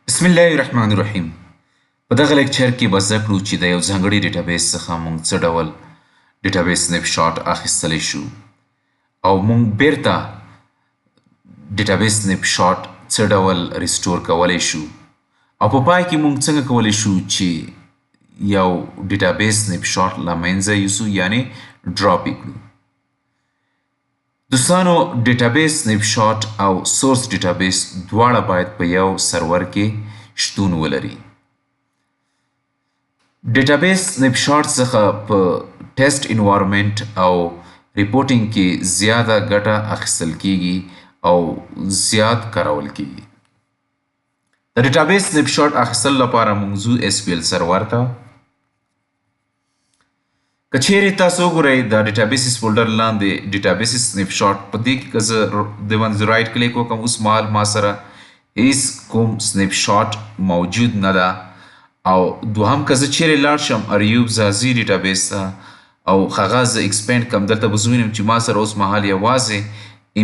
بسم الله الرحمن الرحیم. په دغه لیکچر کې به زده کړو چې د یو ځانګړي ډیټابیس څخه موږ څه ډول ډیټابیس سنیپ شاټ اخیستلی شو او موږ بیرته ډیټابیس سنیپ شاټ څه ډول ریسټور کولی شو او په پای کې موږ څنګه کولی شو چې یو ډیټابیس سنیپ شاټ له منځه یوسو یعنی ډراپ یې کړو. دوستانو ډیټابیس سنیپ شاټ او سورس ډیټابیس دواړه باید په یو سرور کې شتون ولري. ډیټابیس سنیپ شاټ څخه په ټیسټ انوایرمنټ او ریپورټینګ کې زیاده ګټه اخیستل کیږي او زیات کارول کیږي. د ډیټابیس سنیپ شاټ اخیستل لپاره موږ ځو SQL سرور ته. که چیرې تاسو وګورئ د ډیټابیسز فولډر لاندې ډیټابیس سنیپ شاټ په دې کې که زه د باندې رایټ کلیک وکړم اوس مهال ما سره هیڅ کوم سنیپ شاټ موجود نه ده او دوهم که زه چیرې لاړ شم اریوب ځاځي ډیټابیس ته او هغه زه ایکسپینډ کړم دلته به زه وینم چې ما سره اوس مهال یوازې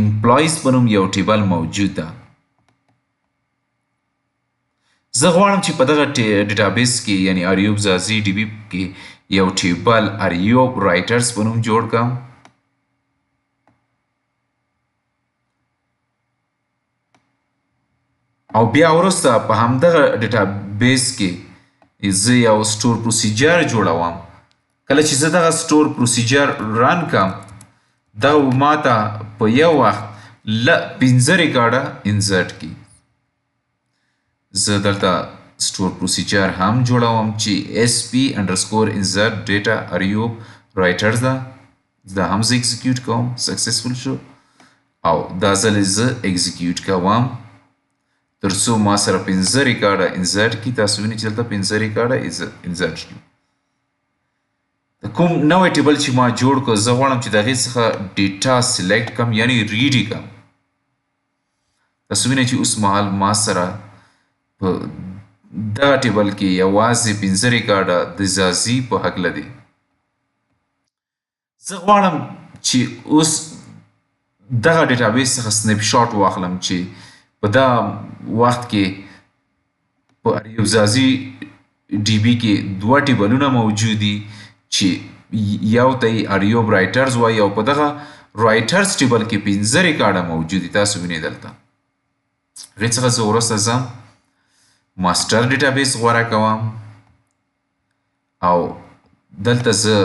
امپلایز په نوم یو ټیبل موجود ده. زه غواړم چې په دغه ډیټابیس کې یعنی اریوب ځاځي ډي بي کې یو ټیبل اریوب رایټرز په نوم جوړ کړم. او بیا وروسته په همدغه ډیټابیس کې زه یو سټور پروسیجر جوړوم. کله چې زه دغه سټور پروسیجر رن کړم دا ماته په یو وخت له 15 ریکارډه انسرټ کړي. زه دلته سټور پروسیجر هم جوړوم چې sp_insert data اریوب رایټرز ده. دا هم زه اکزیکیوټ کوم سکسسفل شو او دا ځل زه اکزیکیوټ کوم تر څو ما سره 15 ریکارډه انسرټ کړي. تاسو وینئ چې دلته 15 ریکارډه انسرټ شو. د کوم نوی ټیبل چې ما جوړ کړ زه غواړم چې د هغې څخه ډیټا سلیکټ کړم یعنی ریډ یې کړم. تاسو وینئ چې اوس مهال ما سره په دغه ټیبل کې یوازې 15 ریکارډه د ځاځي په هکله دي. زه غواړم چې اوس دغه ډیټابیس څخه سنیپ شاټ واخلم چې په دا وخت کې په اریوب ځاځي ډي بي کې دوه ټیبلونه موجود دي چې یو ته یې اریوب رایټرز وایي او په دغه رایټرز ټیبل کې 15 ریکارډه موجود دي. تاسو وینئ دلته هغې څخه زه وروسته ځم ماسټر ډیټابیس غوره کوم او دلته زه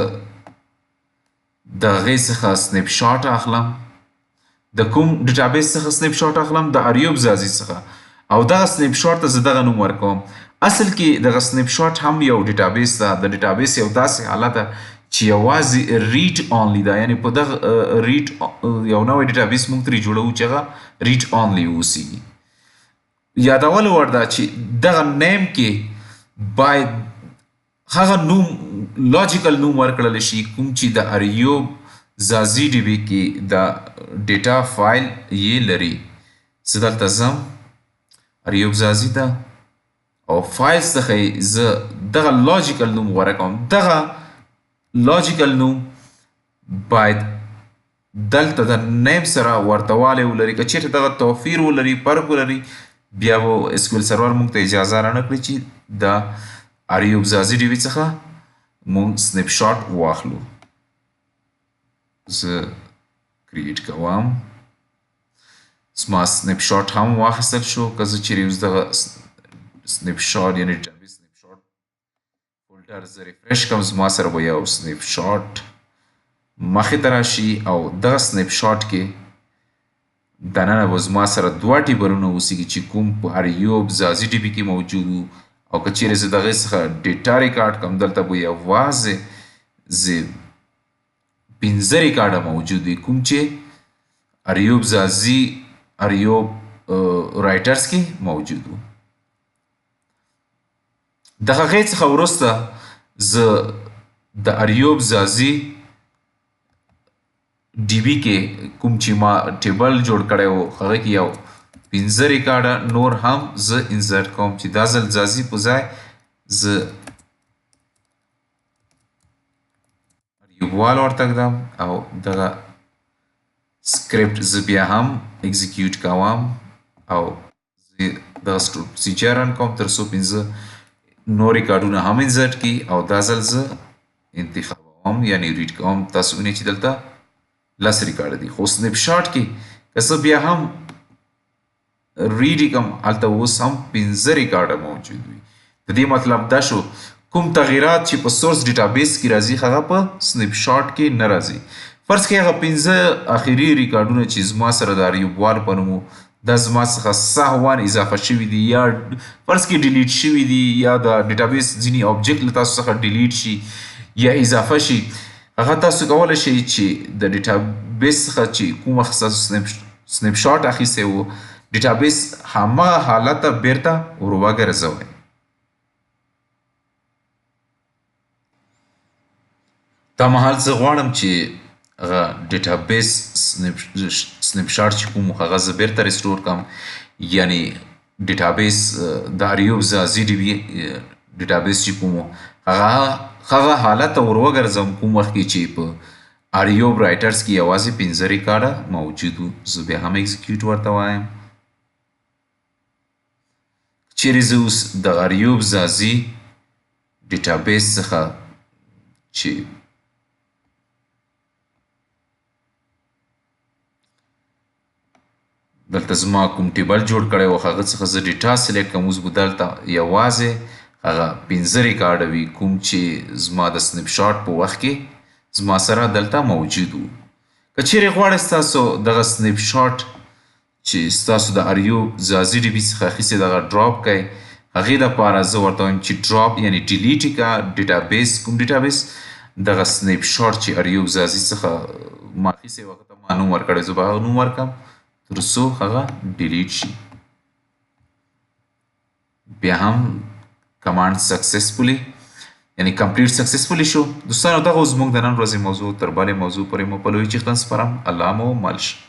د هغې څخه سنیپ شاټ اخلم. د کوم ډیټابیس څخه سنیپ شاټ اخلم؟ د اریوب ځاځي څخه او دغه سنیپ شاټ ته زه دغه نوم ورکوم. اصل کې دغه سنیپ شاټ هم یو ډیټابیس ده. د ډیټابیس یو داسې حالت ده چې یوازې ریډ آنلی ده یعنی په دغه ریډ یو نوی ډیټابیس موږ ترې جوړوو چې هغه ریډ آنلی اوسیږي. یادولو وړ ده چې دغه نیم کې باید هغه نوم لاجیکل نوم ورکړل شي کوم چې د اریوب ځاځي ډي بي کې د ډیټا فایل یې لري. زه دلته ځم اریوب ځاځي ته او فایل څخه زه دغه لاجیکل نوم غوره کوم. دغه لاجیکل نوم باید دلته د نیم سره ورته والی ولري. که چیرته دغه توفیر ولري فرق ولري بیا به SQL سرور موږ ته اجازه رانه کړي چې د اریوب ځاځي ډي بي څخه موږ سنیپ شاټ واخلو. زه کریټ کوم زما سنیپ شاټ هم واخیستل شو. که زه چیرې اوس دغه سنیپ شاټ یعنی ډیټابیس سنیپ شاټ فولډر زه ریفرش کړم زما سره به یو سنیپ شاټ مخې ته راشي او دغه سنیپ شاټ کې دننه به زما سره دوه ټیبلونه اوسیږي چې کوم په اریوب ځاځي ډي بي کې موجود وو او که چیرې زه د هغې څخه ډیټا ریکارډ کړم دلته به یوازې زه 15 ریکارډه موجود وي کوم چې اریوب ځاځي اریوب رایټرز کې موجود وو. د هغې څخه وروسته زه د اریوب ځاځي ډي بي کې کوم چې ما ټیبل جوړ کړی و هغه کې یو 15 ریکارډه نور هم زه انسرټ کوم چې دا ځل ځاځي په ځای زه اریوب وال ورته ږدم او دغه سکرپټ زه بیا هم اکزیکیوټ کوم او زه دغه پروسیجر رن کوم تر څو 15 نور ریکارډونه هم انسرټ کی او دا ځل زه انتخابوم یعنی ریډ کوم. تاسو وینئ چې دلته لس ریکارډ دي، خو سنیپ شاټ کې که څه بیا هم ریډ کوم هلته اوس هم 15 ریکارډه موجود وي. د دې مطلب دا شو کوم تغییرات چې په سورس ډیټابیس کې راځي هغه په سنیپ شاټ کې نه راځي. فرض کړئ هغه 15 اخري ریکارډونه چې زما سره د ایوب په نوم دا زما څخه سهوان اضافه شوي دي یا فرض کړئ ډیلیټ شوي دي یا د ډیټابیس ځینې اوبجیکټ له تاسو څخه ډیلیټ شي یا اضافه شي، هغه تاسو کولی شئ چې د ډیټابیس څخه چې کوم وخت ستاسو سنیپ شاټ اخیستی و ډیټابیس هماغه حالت ته بیرته ور وګرځوئ. دا مهال زه غواړم چې هغه ډیټابیس سنیپ شاټ چې کوم هغه زه بیرته ریسټور کړم، یعنی ډیټابیس د ایوب زازي ډیټابیس چې کوم هغه حالت ته ور وګرځم کوم وخت کې چې په ایوب رایټرز کې یوازې 15 ریکارډه موجود وو. زه بیا هم ایکزیکیوټ ورته وایم. چیرې زه اوس د ایوب زازي ډیټابیس څخه چې دلته زما کوم ټیبل جوړ کړی و هغه څخه زه ډیټا سلیکټ کوم، اوس به دلته یوازې هغه 15 ریکارډه وي کوم چې زما د سنیپ شاټ په وخت کې زما سره دلته موجود وو. که چیرې غواړئ ستاسو دغه سنیپ شاټ چې ستاسو د ایوب زازي ډي بي څخه اخیستې دغه ډراپ کړئ، هغې دپاره زه ورته وایم چې ډراپ یعنې ډیلیټ یې کړه ډیټابیس کوم ډیټابیس دغه سنیپ شاټ چې ایوب زازي څخه ما اخیستی و هغه ته ما نوم ورکړی، زه به هغه نوم ورکړم تر څو هغه ډیلیټ شي. بیا هم کمانډ سکسسفولي یعنی کمپلیټ سکسسفولي شو. دوستانو دغه زموږ د نن ورځې موضوع، تر بلې موضوع پورې مو په لوی چیختن سپارم. الله مو مل شه.